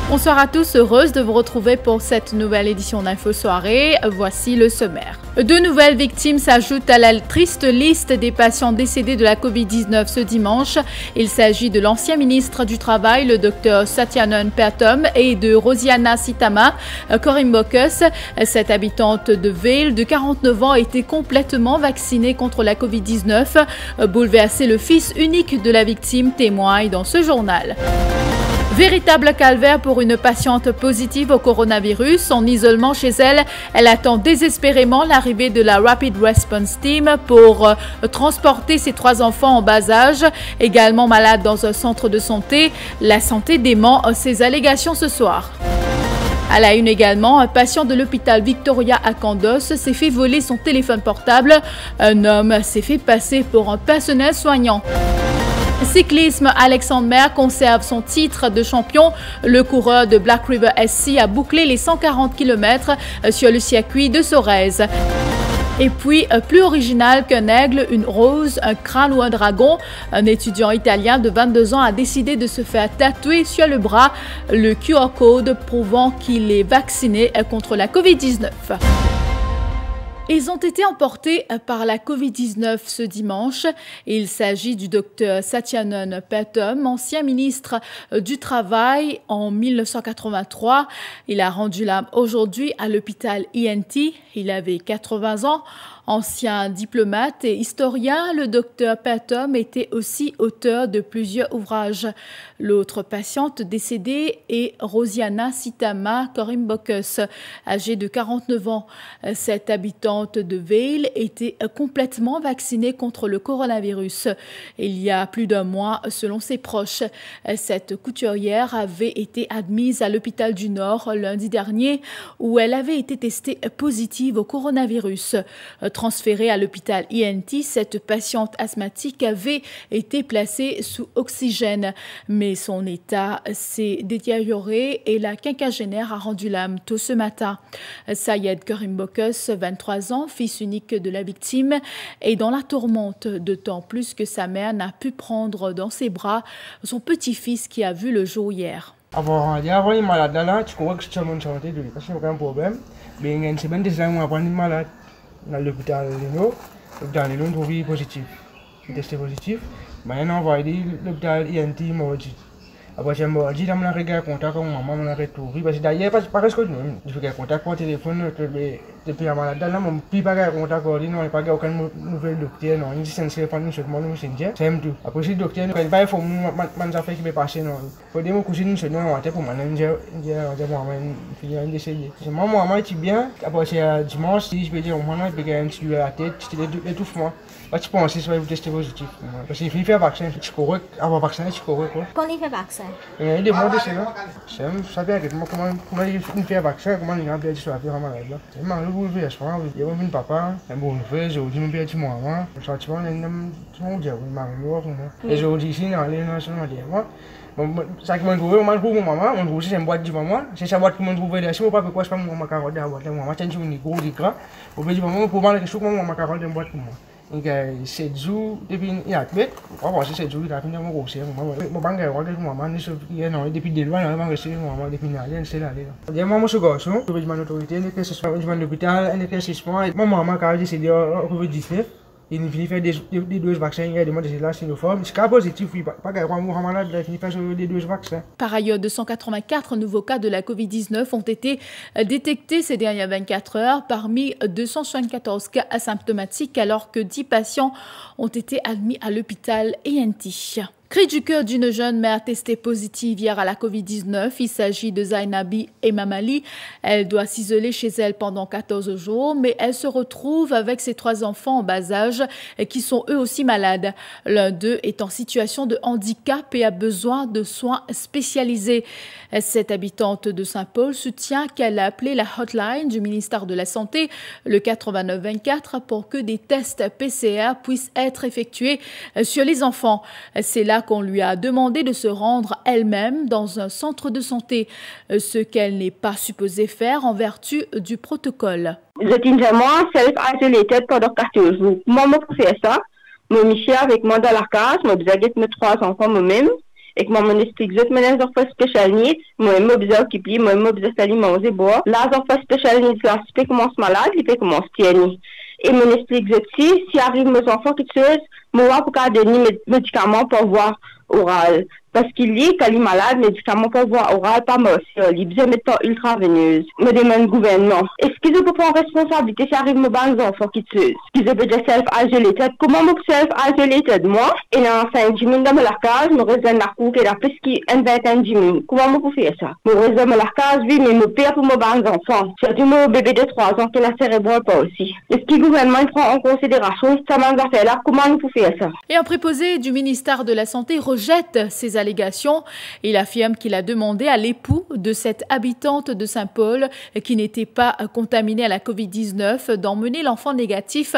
Bonsoir à tous, heureuse de vous retrouver pour cette nouvelle édition d'Info Soirée. Voici le sommaire. 2 nouvelles victimes s'ajoutent à la triste liste des patients décédés de la Covid-19 ce dimanche. Il s'agit de l'ancien ministre du Travail, le Dr Satyanand Patom, et de Rosiana Sitama Korimbokus. Cette habitante de Vail de 49 ans a été complètement vaccinée contre la Covid-19. Bouleversé, le fils unique de la victime témoigne dans ce journal. Véritable calvaire pour une patiente positive au coronavirus. En isolement chez elle, elle attend désespérément l'arrivée de la Rapid Response Team pour transporter ses 3 enfants en bas âge. Également malade dans un centre de santé, la santé dément ses allégations ce soir. À la une également, un patient de l'hôpital Victoria à Kandos s'est fait voler son téléphone portable. Un homme s'est fait passer pour un personnel soignant. Cyclisme, Alexandre Maire conserve son titre de champion. Le coureur de Black River SC a bouclé les 140 km sur le circuit de Sorèze. Et puis, plus original qu'un aigle, une rose, un crâne ou un dragon, un étudiant italien de 22 ans a décidé de se faire tatouer sur le bras le QR code prouvant qu'il est vacciné contre la Covid-19. Ils ont été emportés par la Covid-19 ce dimanche. Il s'agit du Dr Satyanand Patom, ancien ministre du Travail en 1983. Il a rendu l'âme aujourd'hui à l'hôpital ENT. Il avait 80 ans. Ancien diplomate et historien, le Dr Patom était aussi auteur de plusieurs ouvrages. L'autre patiente décédée est Rosiana Sitama Korimbokus, âgée de 49 ans. Cette habitante de Vail était complètement vaccinée contre le coronavirus. Il y a plus d'1 mois, selon ses proches, cette couturière avait été admise à l'hôpital du Nord lundi dernier où elle avait été testée positive au coronavirus. Transférée à l'hôpital ENT, cette patiente asthmatique avait été placée sous oxygène, mais son état s'est détérioré et la quinquagénaire a rendu l'âme tôt ce matin. Sayed Korimbokus, 23 ans, fils unique de la victime, est dans la tourmente, d'autant plus que sa mère n'a pu prendre dans ses bras son petit-fils qui a vu le jour hier. Avant, il y a un malade là, tu crois que c'est mon santé, parce qu'il n'y a aucun problème. Mais il y a une semaine déjà, on a un malade dans l'hôpital Léno. L'hôpital Léno est trouvé positif. Il est testé positif. Maintenant, on va aller à l'hôpital INT mardi. Après, c'est mardi, on a réglé le contact avec maman, on a retrouvé. Parce que d'ailleurs, parce que je fais contact par téléphone depuis la malade. Là, mon plus pas de contact avec lui, non, il n'y a pas aucun nouvel docteur, non. Il dit que c'est pas seulement nous, c'est tout. Après, si le docteur, il va faire une affaire qui peut passer, non. Pour dire, mon cousin, c'est non, on va pour maintenant, c'est maman est bien. Après, c'est dimanche, si je peux dire, on a un petit peu à la tête, c'est l'étouffement. Tu penses que ça va vous tester positif. Parce qu'il faut faire vaccin, c'est correct. Avant vaccin, c'est correct. Quand il fait vaccin? Il y a des mots de cela. Ça veut dire comment il fait vaccin, comment il a bien dit sur la vie malade. C'est mal, vous pouvez faire ça. Il y a un papa, un bon frère, j'ai dit, mon père, tu m'as maman. Je suis dit, on dit, oui, maman, et j'ai dit, ici, dans les nations, on dit, ça qui m'a trouvé, on m'a trouvé mon maman, on trouve c'est une boîte de maman, c'est sa boîte qui m'a trouvé là, si on pas pourquoi je pas mon macaron dans la boîte, maman, tiens, tu me dis, gros, dis gras, on peut dire, maman, pour moi, je mon macaron dans la boîte pour moi. Donc, 7 jours, depuis il y a 7 on va voir si 7 jours, il a fini mon grossier. Mon banque est roi de maman, depuis des lois, il a resté maman, depuis l'année, c'est là. Il y a maman, ce garçon, je vais demander l'autorité, il est ce je vais à l'hôpital, il est assistant, mon maman, quand il s'est dit, Covid-19, il finit faire des 2 vaccins, il a demandé de la Sinopharm. C'est cas positif, il n'y a pas de malade, il finit faire des 2 vaccins. Par ailleurs, 284 nouveaux cas de la Covid-19 ont été détectés ces dernières 24 heures, parmi 274 cas asymptomatiques, alors que 10 patients ont été admis à l'hôpital ENT. Cri du cœur d'une jeune mère testée positive hier à la Covid-19. Il s'agit de Zainabi Emamali. Elle doit s'isoler chez elle pendant 14 jours, mais elle se retrouve avec ses 3 enfants en bas âge qui sont eux aussi malades. L'un d'eux est en situation de handicap et a besoin de soins spécialisés. Cette habitante de Saint-Paul soutient qu'elle a appelé la hotline du ministère de la Santé, le 8924, pour que des tests PCR puissent être effectués sur les enfants. C'est là qu'on lui a demandé de se rendre elle-même dans un centre de santé, ce qu'elle n'est pas supposée faire en vertu du protocole. J'étais vraiment self-isolated pendant 14 jours. Moi, je fais ça. Je me suis avec moi dans la case, je me mes 3 enfants moi-même. Et que moi, explique que mes enfants spécial needs, moi, je me occupé, moi, je me manger, boire. Les enfants spécial needs, là, si ils commencent malade, ils commencent tiennent. Et je m'explique aussi, si arrive mes enfants qui tuent, moi, pour donner mes médicaments pour voir oral. Parce qu'il dit qu'elle est malade, médicaments pour voir oral, pas moi aussi. Il besoin de méthode ultraveineuse. Me demande le gouvernement. Est-ce qu'ils ont pas une responsabilité si arrive mes enfants qui tuent? Est-ce qu'ils ont déjà self-isolated? Comment je self-isolated, moi? Et dans 5 minutes dans la case, je réserve la cour et la plus qui est 20 minutes. Comment je peux faire ça? Je réserve la case, oui, mais je paye pour mes enfants. Surtout mon bébé de 3 ans qui est cérébral pas aussi. Est-ce que le gouvernement prend en considération ça m'a fait là? Comment je peux faire ça? Et un préposé du ministère de la Santé rejette ces allégations. Il affirme qu'il a demandé à l'époux de cette habitante de Saint-Paul qui n'était pas contaminée à la Covid-19 d'emmener l'enfant négatif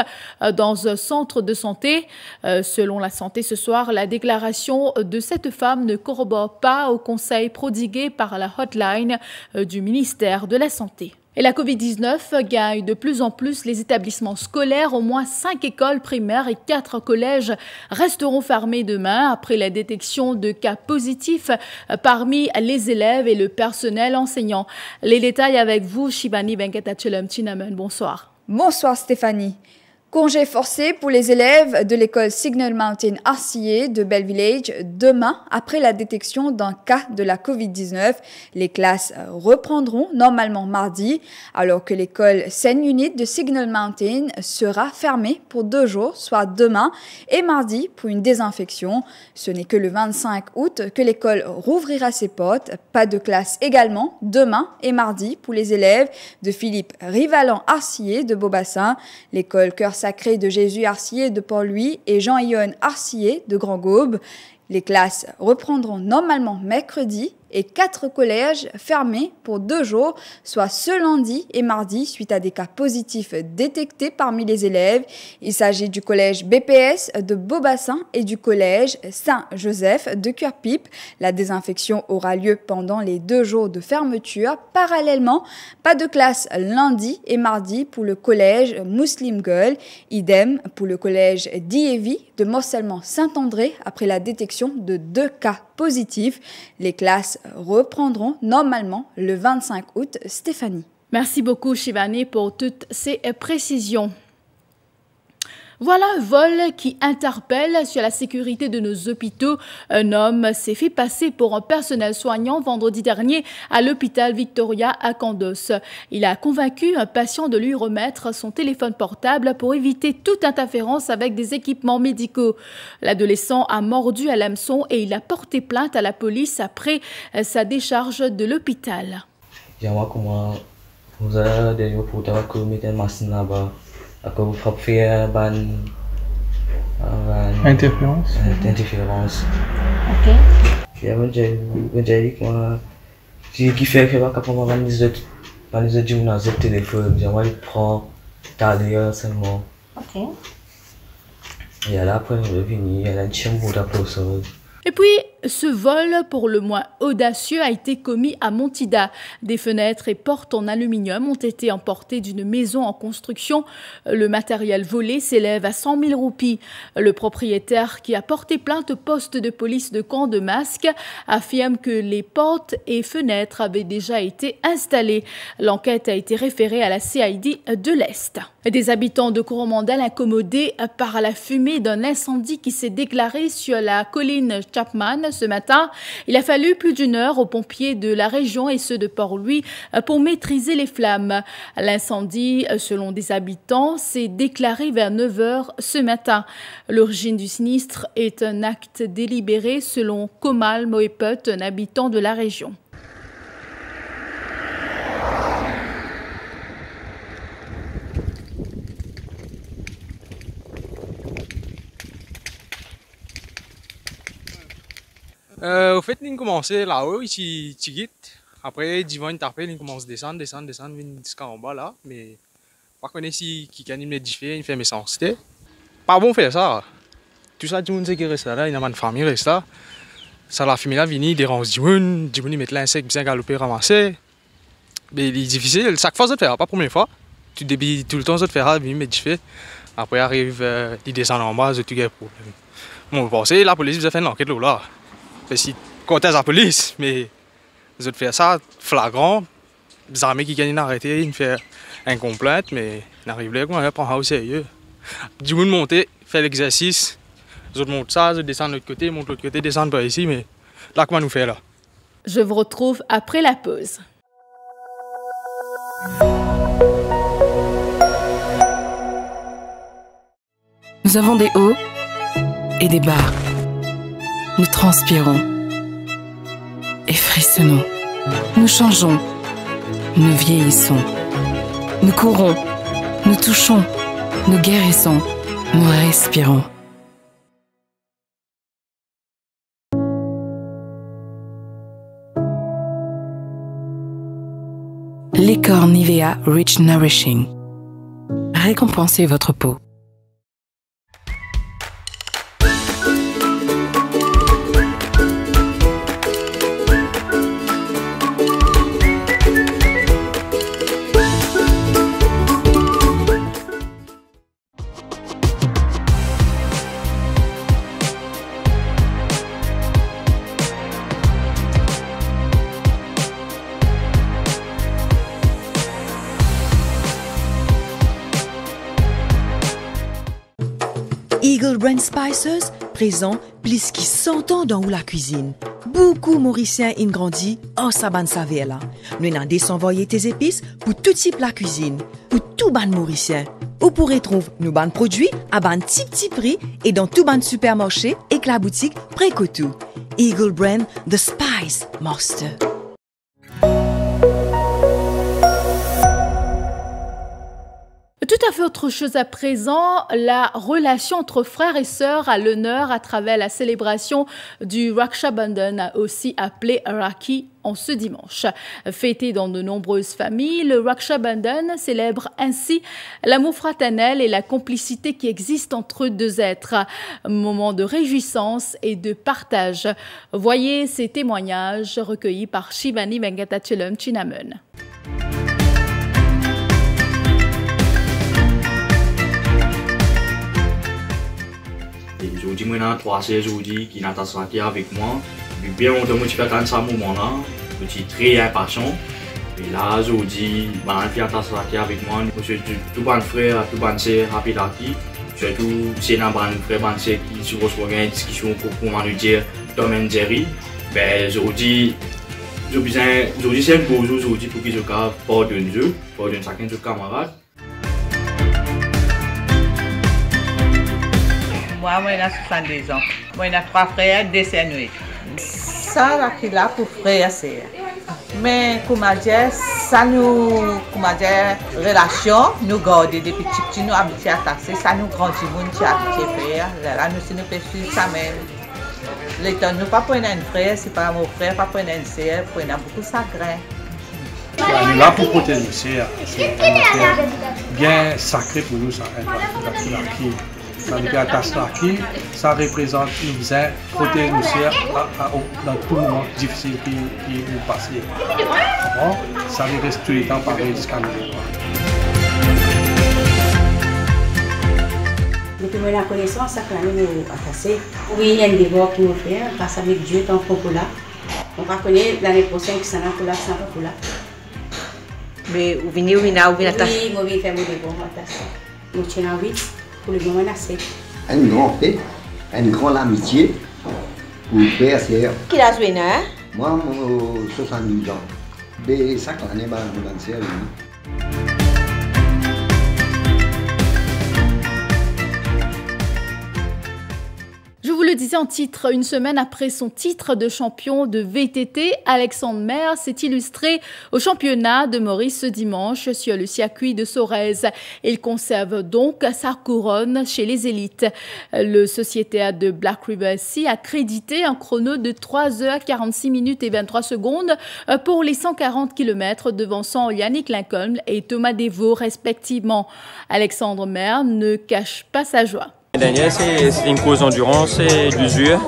dans un centre de santé. Selon la santé ce soir, la déclaration de cette femme ne corrobore pas au conseil prodigué par la hotline du ministère de la Santé. Et la Covid-19 gagne de plus en plus les établissements scolaires. Au moins 5 écoles primaires et 4 collèges resteront fermés demain après la détection de cas positifs parmi les élèves et le personnel enseignant. Les détails avec vous, Shibani Venkatachelam Chinaman. Bonsoir. Bonsoir Stéphanie. Congé forcé pour les élèves de l'école Signal Mountain RCA de Bell Village demain après la détection d'un cas de la Covid-19. Les classes reprendront normalement mardi alors que l'école St. Unit de Signal Mountain sera fermée pour 2 jours, soit demain et mardi pour une désinfection. Ce n'est que le 25 août que l'école rouvrira ses portes. Pas de classe également demain et mardi pour les élèves de Philippe Rivalan RCA de Beaubassin, l'école Cœur Sacré de Jésus Arcier de Port-Louis et Jean-Yonne Arcier de Grand-Gaube. Les classes reprendront normalement mercredi et 4 collèges fermés pour 2 jours, soit ce lundi et mardi, suite à des cas positifs détectés parmi les élèves. Il s'agit du collège BPS de Beaubassin et du collège Saint-Joseph de Curepipe. La désinfection aura lieu pendant les 2 jours de fermeture. Parallèlement, pas de classe lundi et mardi pour le collège Muslim Girl. Idem pour le collège d'Ievi de Morcellement Saint-André après la détection de 2 cas positifs. Les classes reprendront normalement le 25 août. Stéphanie. Merci beaucoup Shivani pour toutes ces précisions. Voilà un vol qui interpelle sur la sécurité de nos hôpitaux. Un homme s'est fait passer pour un personnel soignant vendredi dernier à l'hôpital Victoria à Kandos. Il a convaincu un patient de lui remettre son téléphone portable pour éviter toute interférence avec des équipements médicaux. L'adolescent a mordu à l'hameçon et il a porté plainte à la police après sa décharge de l'hôpital. Interférence. Interférence. Ok. J'ai dit moi, qui fait que pas capable de gymnase téléphone, j'ai prend d'ailleurs seulement. Ok. Et après je venir, elle a une chambre d'applaudissement. Et puis, ce vol, pour le moins audacieux, a été commis à Montida. Des fenêtres et portes en aluminium ont été emportées d'une maison en construction. Le matériel volé s'élève à 100 000 roupies. Le propriétaire, qui a porté plainte au poste de police de Camp de Masque, affirme que les portes et fenêtres avaient déjà été installées. L'enquête a été référée à la CID de l'Est. Des habitants de Coromandel incommodés par la fumée d'un incendie qui s'est déclaré sur la colline Chapman, ce matin. Il a fallu plus d'1 heure aux pompiers de la région et ceux de Port-Louis pour maîtriser les flammes. L'incendie, selon des habitants, s'est déclaré vers 9 heures ce matin. L'origine du sinistre est un acte délibéré selon Komal Moeput, un habitant de la région. Au fait, il commence là-haut, ici, Tigit. Après, divan, il tapait, il commence à descendre, jusqu'en bas là. Mais, par contre, ici, qui anime les diffés, il fait mes sens. C'était pas bon faire ça. Tout ça, tout le monde sait qu'il reste là, il y a une famille reste là. Ça, la famille là, vient, il dérange du monde, il met l'insecte bien galopé, ramasser. Mais il est difficile, chaque fois, ça te fait, pas la première fois. Tu débits tout le temps, ça te fait, il met diffé. Après, arrive, il descend en bas, c'est tout le problème. Bon, pensez, la police vous a fait une enquête là. Si quand la police, mais ils ont fait ça flagrant, les armées qui gagnent arrêté, ils font un complainte, mais ils arrivent là, on prend ça au sérieux. Du monde monter, fait l'exercice, les autres montent ça, ils descendent de l'autre côté, montent de l'autre côté, descendent par ici, mais là, comment nous fait là? Je vous retrouve après la pause. Nous avons des hauts et des bas. Nous transpirons et frissonnons. Nous changeons, nous vieillissons. Nous courons, nous touchons, nous guérissons, nous respirons. Les corps Nivea Rich Nourishing. Récompensez votre peau. Eagle Brand Spices présent plus qui 100 ans dans la cuisine. Beaucoup Mauriciens ont grandi en saban saveur là. Nous avons désenvoyé tes épices pour tout type la cuisine, pour tout ban Mauricien. Vous pourrez trouver nos ban produits à ban petit prix et dans tout ban supermarché et la boutique Précotou. Eagle Brand The Spice Master. Tout à fait autre chose à présent, la relation entre frères et sœurs à l'honneur à travers la célébration du Raksha Bandhan, aussi appelé Rakhi, en ce dimanche. Fêté dans de nombreuses familles, le Raksha Bandhan célèbre ainsi l'amour fraternel et la complicité qui existe entre deux êtres, un moment de réjouissance et de partage. Voyez ces témoignages recueillis par Shivani Venkatachalam Chinaman. Aujourd'hui, moi, 3 aujourd'hui qui n'attendent pas avec moi. Bien longtemps, je fais quand ça moment-là, je suis très impatient. Et là, aujourd'hui, je suis avec moi. Je suis tout bon frère, tout bon sœur, rapide qui. Surtout, c'est un bon frère, bon sœur qui se reçoit une discussion pour nous dire Tom et Jerry. Ben, aujourd'hui, c'est un beau jour aujourd'hui pour qu'ils se pardonnent chacun de ses camarades. Moi, j'ai 62 ans. Moi, j'ai 3 frères, 2 sœurs. Ça, là, qui là pour frères et sœurs. Mais, comment dire, ça nous, relation, nous garder depuis petit, nous habitués à tasser, ça nous grandit, nous habitués à faire. Là, nous, si nous faisons ça même. Les temps, nous pas prendre un frère, c'est pas mon frère, pas prendre une sœur, prendre beaucoup sacré. On est là pour protéger nos sœurs. C'est bien sacré pour nous, ça. Ça veut dire que ça représente nous faisait protéger nos sœurs dans tout moment difficile qui nous passe. Bon, ça veut rester tout le temps pareil jusqu'à nous. Depuis que la connaissance, ça que nous a passé. Oui, il y a un débat qui nous fait, grâce avec Dieu, tant qu'on peut là. On va connaître l'année prochaine qui s'en a pour là, ça va pour là. Mais vous venez, oui, moi je vais faire mon débat, je tiens à 8. Pour le moment, un grand fait, une grande amitié Pour PSR. Qui l'a joué, hein? Moi, j'ai 72 ans. Mais ça, quand on est dans le ciel. Je vous le disais en titre, une semaine après son titre de champion de VTT, Alexandre Maire s'est illustré au championnat de Maurice ce dimanche sur le circuit de Sorèze. Il conserve donc sa couronne chez les élites. Le sociétaire de Black River SC a crédité un chrono de 3h46 minutes et 23 secondes pour les 140 km devançant Yannick Lincoln et Thomas Devaux respectivement. Alexandre Maire ne cache pas sa joie. L'année dernière, c'était une course d'endurance et d'usure.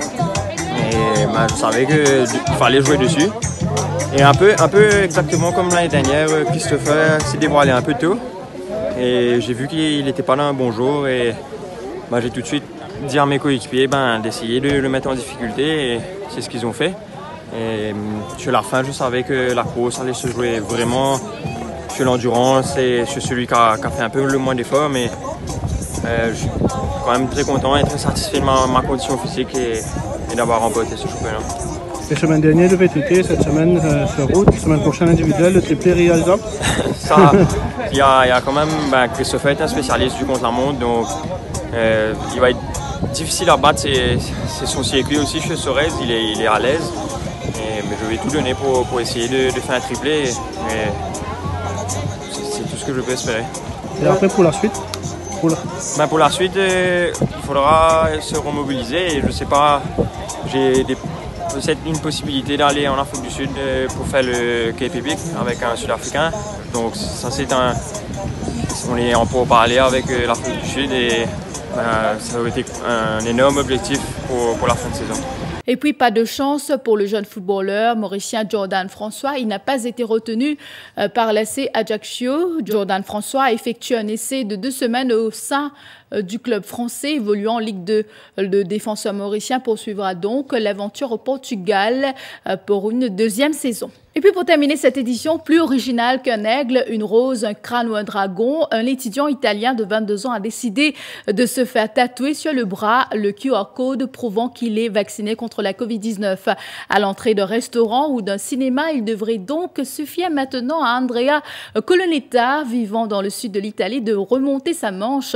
Et je savais qu'il fallait jouer dessus. Et un peu exactement comme l'année dernière, Christopher s'est dévoilé un peu tôt. Et j'ai vu qu'il n'était pas là un bon jour. Et j'ai tout de suite dit à mes coéquipiers d'essayer de le mettre en difficulté. Et c'est ce qu'ils ont fait. Et sur la fin, je savais que la course allait se jouer vraiment sur l'endurance et sur celui qui a fait un peu le moins d'efforts. Mais je suis quand même très content et très satisfait de ma condition physique et d'avoir remporté ce championnat. Les semaines dernières de VTT, cette semaine sur route, semaine prochaine individuelle, le triplé réalisable. Ça, il y a quand même, Christopher est un spécialiste du contre-la-montre, donc il va être difficile à battre, c'est son circuit aussi chez Sorèze, il est à l'aise. Mais je vais tout donner pour essayer de faire un triplé, mais c'est tout ce que je peux espérer. Et après pour la suite? Pour la suite, il faudra se remobiliser et je ne sais pas, j'ai peut-être une possibilité d'aller en Afrique du Sud pour faire le KPB avec un Sud-Africain. Donc ça on est en pourparlers avec l'Afrique du Sud et ça aurait été un énorme objectif pour la fin de saison. Et puis, pas de chance pour le jeune footballeur mauricien Jordan François. Il n'a pas été retenu par l'AC Ajaccio. Jordan François a effectué un essai de 2 semaines au sein du club français évoluant en Ligue 2. Le défenseur mauricien poursuivra donc l'aventure au Portugal pour une 2e saison. Et puis pour terminer cette édition, plus originale qu'un aigle, une rose, un crâne ou un dragon, un étudiant italien de 22 ans a décidé de se faire tatouer sur le bras le QR code prouvant qu'il est vacciné contre la Covid-19. À l'entrée d'un restaurant ou d'un cinéma, il devrait donc suffire maintenant à Andrea Colonnetta, vivant dans le sud de l'Italie, de remonter sa manche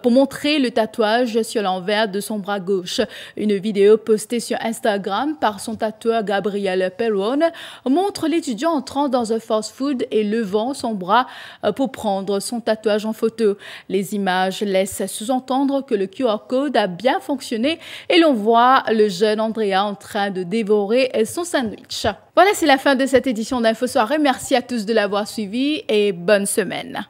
pour montrer le tatouage sur l'envers de son bras gauche. Une vidéo postée sur Instagram par son tatoueur Gabriele Perrone montre l'étudiant entrant dans un fast-food et levant son bras pour prendre son tatouage en photo. Les images laissent sous-entendre que le QR code a bien fonctionné et l'on voit le jeune Andrea en train de dévorer son sandwich. Voilà, c'est la fin de cette édition d'Info Soirée. Merci à tous de l'avoir suivi et bonne semaine.